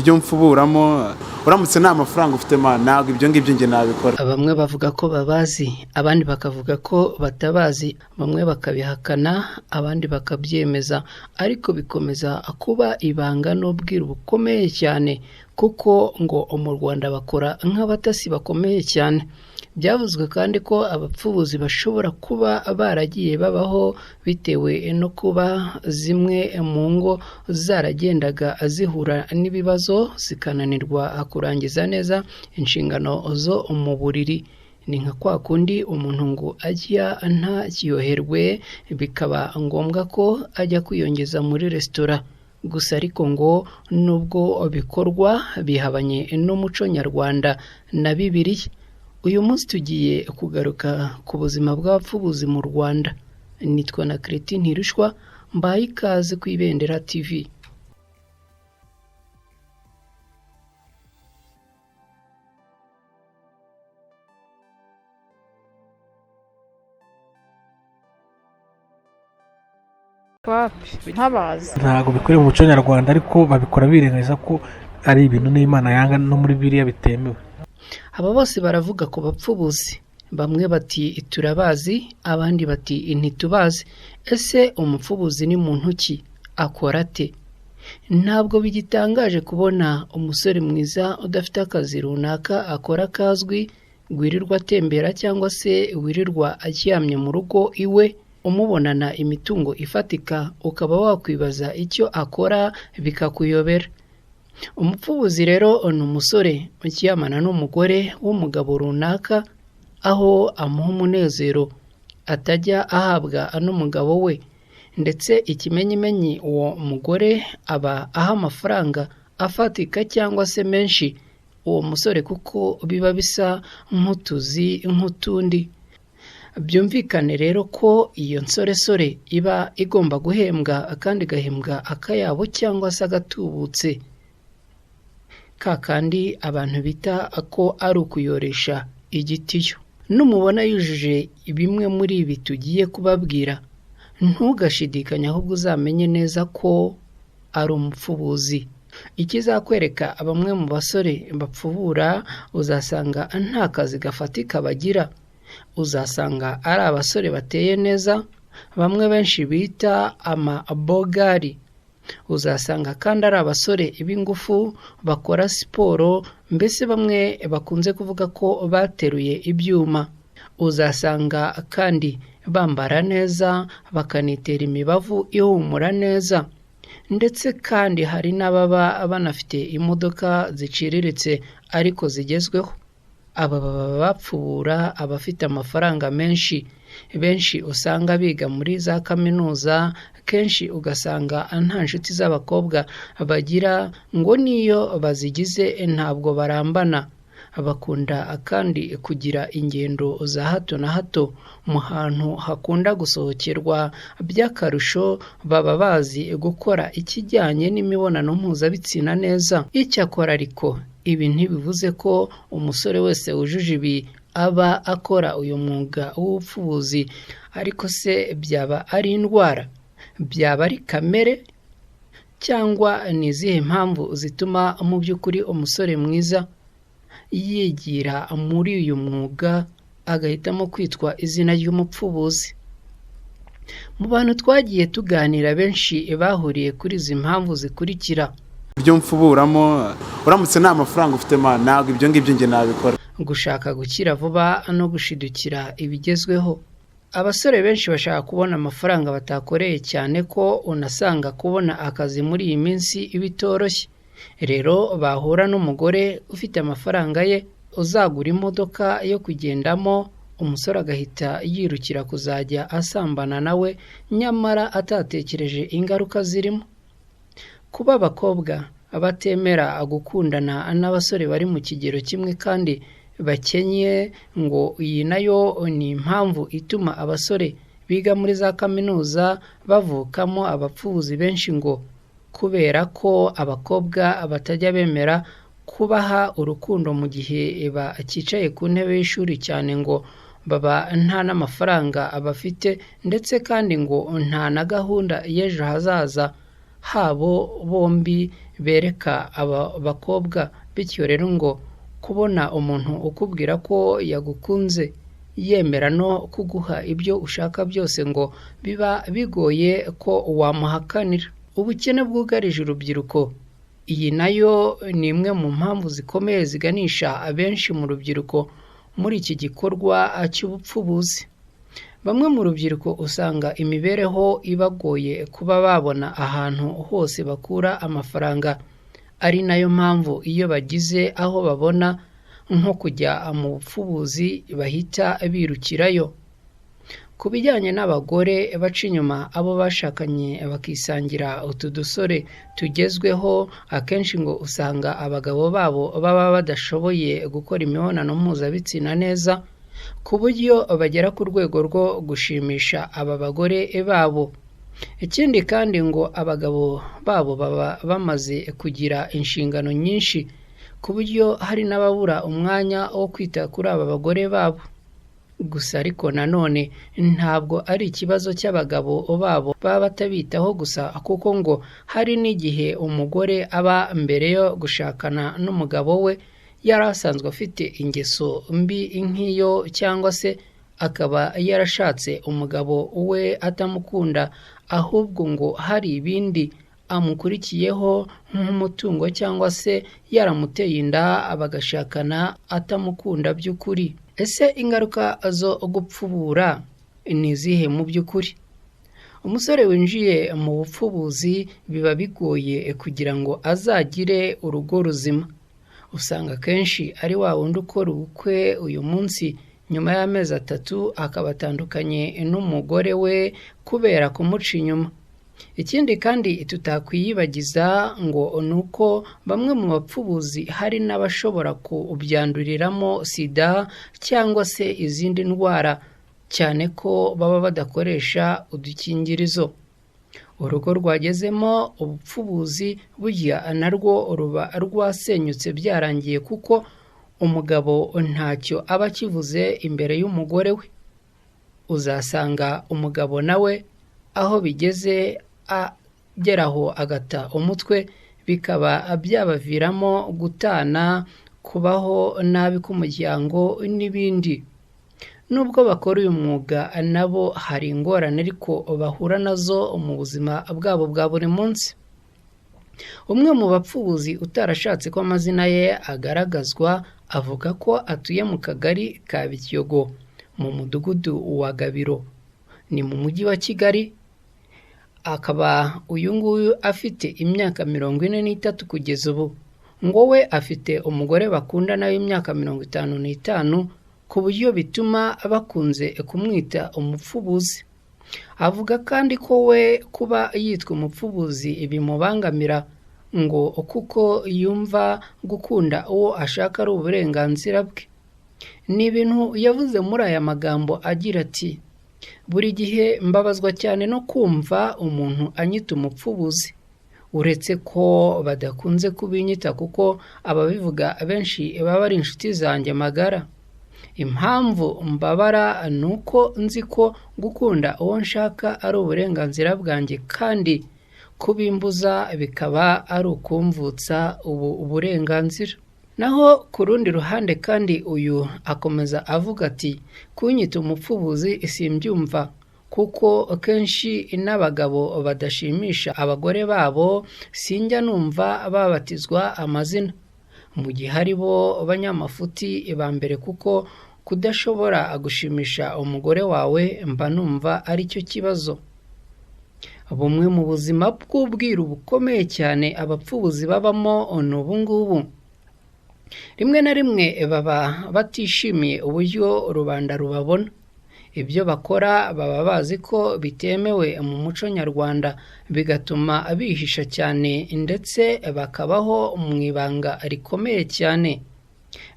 ibyo mfuburamo uramutse nta mafaranga ufite ntabwo ibyo ngibyo nge nabikora. Bamwe bavuga ko babazi, abandi bakavuga ko batabazi, bamwe bakabihakana, abandi bakabyemeza, ariko bikomeza kuba ibanga n'ubwiru bukomeye cyane, kuko ngo mu Rwanda bakora nk'abatasi bakomeye cyane. Byavuzwe kandi ko abapfubuzi bashobora kuba baragiye babaho bitewe no kuba zimwe mu ngo zaragendaga zihura n'ibibazo zikananirwa kurangiza neza inshingano zo mu buriri. Ni nka kwa kundi umuntu ngo ajya ntakiyoherwe bikaba ngombwa ko ajya kwiyongeza muri resitora. Gusa ariko ngo nubwo bikorwa bihabanye n'umuco nyarwanda na Bibiliya. Uyu munsi tugiye kugaruka ku buzima bw'abapfubuzi mu Rwanda. Nitwa na Christine Ntirushwa, mbaye ikaze ku Ibenderatv. Ntabwo bikorera mu muco nyarwanda, ariko babikora birengagiza ko ari ibintu n'Imana yanga no muri Bibiliya bitemewe. Aba bose baravuga ku bapfubuzi. Bamwe bati turabazi, abandi bati ntitubazi. Ese umupfubuzi ni muntu ki? Akora ate? Ntabwo bigitangaje kubona umusore mwiza udafite akazi runaka akora kazwi, wirirwa atembera cyangwa se wirirwa aryamye mu rugo iwe, umubonana imitungo ifatika, ukaba wakwibaza icyo akora bikakuyobera. Umupfubuzi rero ni umusore ukiyamana n'umugore w'umugabo runaka, aho amuha umunezero atajya ahabwa n'umugabo we, ndetse ikimenyimenyi uwo mugore aba aha amafaranga afatika cyangwa se menshi uwo musore, kuko biba bisa nk'utuzi nk'utundi. Byumvikane rero ko iyo nsoresore iba igomba guhembwa, kandi igahembwa akayabo cyangwa se agatubutse, kakandi abantu bita ko ari ukuyoresha igitiyo. Numubona yujuje bimwe muri ibi tugiye kubabwira, ntugashidikanye, ahubwo uzamenye neza ko ari umupfubuzi. Ikizakwereka bamwe mu basore bapfubura, uzasanga nta kazi gafatika bagira. Uzasanga ari abasore bateye neza, bamwe benshi bita amabogari. Uzasanga kandi ari abasore b'ingufu bakora siporo, mbese bamwe bakunze kuvuga ko bateruye ibyuma. Uzasanga kandi bambara neza, bakanitera imibavu ihumura neza, ndetse kandi hari n'ababa banafite imodoka ziciriritse ariko zigezweho. Aba baba bapfubura abafite amafaranga menshi. Benshi usanga biga muri za kaminuza, kenshi ugasanga nta nshuti z'abakobwa bagira, ngo niyo bazigize ntabwo barambana. Bakunda kandi kugira ingendo za hato na hato mu hantu hakunda gusohokerwa by'akarusho. Baba bazi gukora ikijyanye n'imibonano mpuzabitsina neza. Icyakora ariko ibi ntibivuze ko umusore wese wujuje ibi aba akora uyu mwuga w'ubupfubuzi. Ariko se byaba ari indwara? Byaba ari kamere? Cyangwa ni izihe mpamvu zituma mu by'ukuri umusore mwiza yigira muri uyu mwuga agahitamo kwitwa izina ry'umupfubuzi? Mu bantu twagiye tuganira, benshi bahuriye kuri izi mpamvu zikurikira. Ibyo mfuburamo uramutse nta mafaranga ufite ntabwo ibyo ngibyo nge nabikora. Gushaka gukira vuba no gushidukira ibigezweho. Abasore benshi bashaka kubona amafaranga batakoreye, cyane ko unasanga kubona akazi muri iyi minsi bitoroshye. Rero bahura n'umugore ufite amafaranga ye, uzagura imodoka yo kugendamo, umusore agahita yirukira kuzajya asambana nawe, nyamara atatekereje ingaruka zirimo. Kuba abakobwa abatemera gukundana n'abasore bari mu kigero kimwe kandi bakenye, ngo iyi nayo ni impamvu ituma abasore biga muri za kaminuza bavukamo abapfubuzi benshi, ngo kubera ko abakobwa batajya bemera kubaha urukundo mu gihe bakicaye ku ntebe y'ishuri, cyane ngo baba nta n'amafaranga abafite, ndetse kandi ngo nta na gahunda y'ejo hazaza habo bombi bereka aba bakobwa. Bityo rero ngo kubona umuntu ukubwira ko yagukunze yemera no kuguha ibyo ushaka byose ngo biba bigoye ko wamuhakanira. Ubukene bwugarije urubyiruko, iyi nayo ni imwe mu mpamvu zikomeye ziganisha abenshi mu rubyiruko muri iki gikorwa cy'ubupfubuzi. Bamwe mu rubyiruko usanga imibereho ibagoye kuba babona ahantu hose bakura amafaranga, ari nayo mpamvu iyo bagize aho babona nko kujya mu bupfubuzi bahita birukirayo. Ku bijyanye n'abagore baca inyuma abo bashakanye bakisangira utu dusore tugezweho, akenshi ngo usanga abagabo babo baba badashoboye gukora imibonano mpuzabitsina neza ku buryo bagera ku rwego rwo gushimisha aba bagore babo. Ikindi kandi ngo abagabo babo baba bamaze kugira inshingano nyinshi ku buryo hari n'ababura umwanya wo kwita kuri aba bagore babo. Gusa ariko nanone ntabwo ari ikibazo cy'abagabo babo baba batabitaho gusa, kuko ngo hari n'igihe umugore aba mbere yo gushakana n'umugabo we yari asanzwe afite ingeso mbi nk'iyo, cyangwa se akaba yarashatse umugabo we atamukunda, ahubwo ngo hari ibindi amukurikiyeho nk'umutungo, cyangwa se yaramuteye inda bagashakana atamukunda by'ukuri. Ese ingaruka zo gupfubura ni izihe mu by'ukuri? Umusore winjiye mu bupfubuzi biba bigoye kugira ngo azagire urugo ruzima. Usanga kenshi ari wa wundi ukora ubukwe uyu munsi, nyuma y'amezi 3 akaba atandukanye n'umugore we kubera kumuca inyuma. Ikindi kandi tutakwiyibagiza ngo nuko bamwe mu bapfubuzi hari n'abashobora kubyanduriramo sida cyangwa se izindi ndwara, cyane ko baba badakoresha udukingirizo. Urugo rwagezemo ubupfubuzi burya narwo ruba rwasenyutse byarangiye, kuko umugabo ntacyo aba akivuze imbere y'umugore we. Uzasanga umugabo nawe aho bigeze ageraho agata umutwe, bikaba byabaviramo gutana, kubaho nabi k'umuryango n'ibindi. Nubwo bakora uyu mwuga nabo hari ingorane ariko bahura nazo mu buzima bwabo bwa buri munsi. Umwe mu bapfubuzi utarashatse ko amazina ye agaragazwa avuga ko atuye mu kagari ka Bityogo mu mudugudu wa Gabiro, ni mu mujyi wa Kigali. Akaba uyu nguyu afite imyaka 43 kugeza ubu. Ngo we afite umugore bakundana w'imyaka 55, ku buryo bituma bakunze kumwita umupfubuzi. Avuga kandi ko we kuba yitwa umupfubuzi bimubangamira, ngo kuko yumva gukunda uwo ashaka ari uburenganzira bwe. Ni ibintu yavuze muri aya magambo agira ati: buri gihe mbabazwa cyane no kumva umuntu anyita umupfubuzi, uretse ko badakunze kubinyita kuko ababivuga benshi baba ari inshuti zanjye magara. Impamvu mbabara nuko nzi ko gukunda uwo nshaka ari uburenganzira bwanjye, kandi kubimbuza bikaba ari ukumvutsa ubu burenganzira. Naho ku rundi ruhande kandi uyu akomeza avuga ati: kunyita umupfubuzi simbyumva, kuko kenshi n'abagabo badashimisha abagore babo sinjya numva babatizwa amazina, mu gihe ari bo banyamafuti ba mbere, kuko kudashobora gushimisha umugore wawe mba numva ari cyo kibazo. Bumwe mu buzima bw'ubwiru bukomeye cyane abapfubuzi babamo n'ubu ngubu. Rimwe na rimwe baba batishimiye uburyo rubanda rubabona. Ibyo bakora baba bazi ko bitemewe mu muco nyarwanda, bigatuma bihisha cyane ndetse bakabaho mu ibanga rikomeye cyane.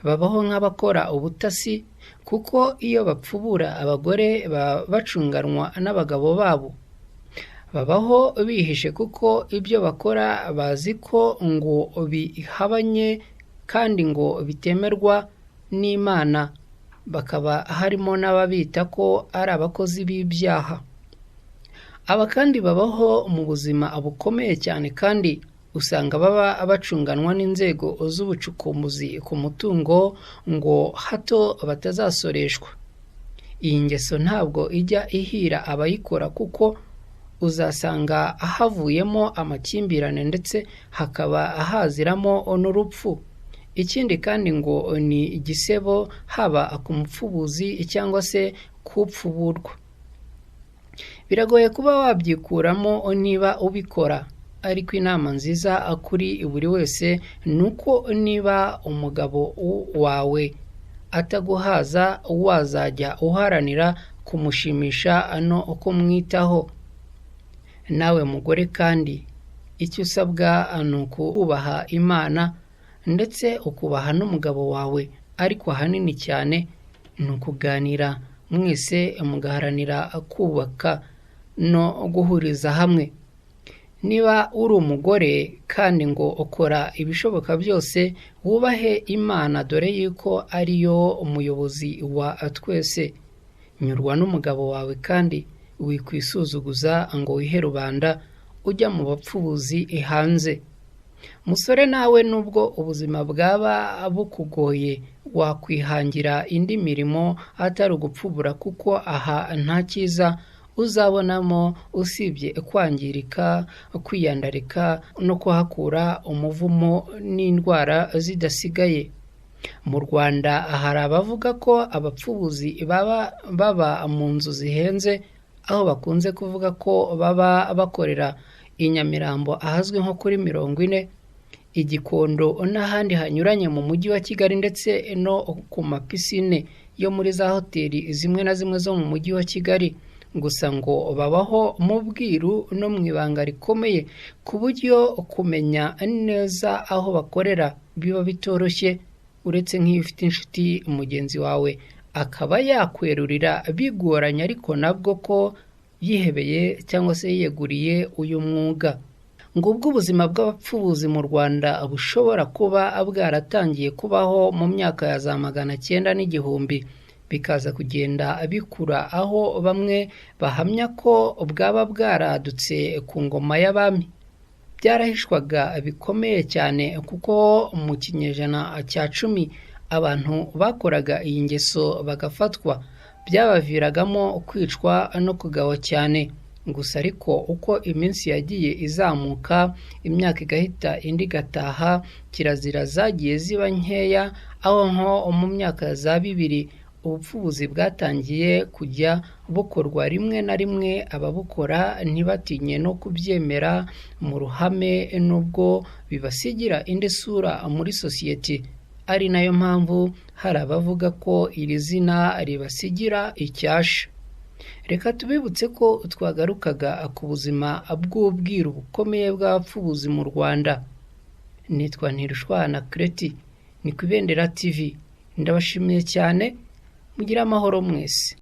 Babaho nk'abakora ubutasi, kuko iyo bapfubura abagore bacunganwa n'abagabo babo. Babaho bihishe kuko ibyo bakora bazi ko ngo bihabanye kandi ngo bitemerwa n'Imana, bakaba harimo n'ababita ko ari abakozi b'ibyaha. aba kandi babaho mu buzima bukomeye cyane kandi usanga baba bacunganwa n'inzego z'ubucukumbuzi ku mutungo ngo hato batazasoreshwa. Iyi ngeso ntabwo ijya ihira abayikora kuko uzasanga havuyemo amakimbirane ndetse hakaba haziramo n'urupfu. Ikindi kandi ngo ni igisebo haba ku mupfubuzi cyangwa se kupfuburwa. Biragoye kuba wabyikuramo niba ubikora, ariko inama nziza kuri buri wese nuko niba umugabo wawe ataguhaza wazajya uharanira kumushimisha no kumwitaho. Nawe mugore kandi icyo usabwa ni ukubaha Imana ndetse ukubaha n'umugabo wawe, ariko ahanini cyane ni ukuganira mwese mugaharanira kubaka no guhuriza hamwe. Niba uri umugore kandi ngo ukora ibishoboka byose, wubahe Imana dore yuko ariyo umuyobozi wa twese. Nyurwa n'umugabo wawe kandi wikwisuzuguza ngo wihe rubanda ujya mu bapfubuzi hanze. Musore nawe nubwo ubuzima bwaba bukugoye, wakwihangira indi mirimo atari ugupfubura kuko aha nta cyiza uzabonamo usibye kwangirika, kwiyandarika no kuhakura umuvumo n'indwara zidasigaye. Mu Rwanda hari abavuga ko abapfubuzi baba mu nzu zihenze, aho bakunze kuvuga ko baba bakorera i Nyamirambo ahazwi nko kuri 40, i Gikondo n'ahandi hanyuranye mu mujyi wa Kigali ndetse no ku mapisine yo muri za hoteli zimwe na zimwe zo mu mujyi wa Kigali. Gusa ngo babaho mu bwiru no mu ibanga rikomeye ku buryo kumenya neza aho bakorera biba bitoroshye, uretse nk'iyo ufite inshuti mugenzi wawe akaba yakwerurira bigoranye, ariko nabwo ko yihebeye cyangwa se yiyeguriye uyu mwuga. Ngubwo ubuzima bw'abapfubuzi mu Rwanda bushobora kuba bwaratangiye kubaho mu myaka ya za 900 n'igihumbi, bikaza kugenda bikura aho bamwe bahamya ko bwaba bwaradutse ku ngoma y'abami. Byarahishwaga bikomeye cyane kuko mu kinyejana cya 10 abantu bakoraga iyi ngeso bagafatwa, byabaviragamo kwicwa no kugawa cyane. Gusa ariko uko iminsi yagiye izamuka, imyaka igahita indi gataha, kirazira zagiye ziba nkeya, aho nko mu myaka za 2000 ubupfubuzi bwatangiye kujya bukorwa rimwe na rimwe, ababukora ntibatinye no kubyemera mu ruhame nubwo bibasigira indi sura muri sosiyete. Ari nayo mpamvu hari abavuga ko iri zina ribasigira icyasha. Reka tubibutse ko twagarukaga ku buzima bw'ubwiru bukomeye bw'abapfubuzi mu Rwanda. Nitwa Ntirushwana Kreti, ni ku Ibendera TV. Ndabashimiye cyane, mugira amahoro mwese.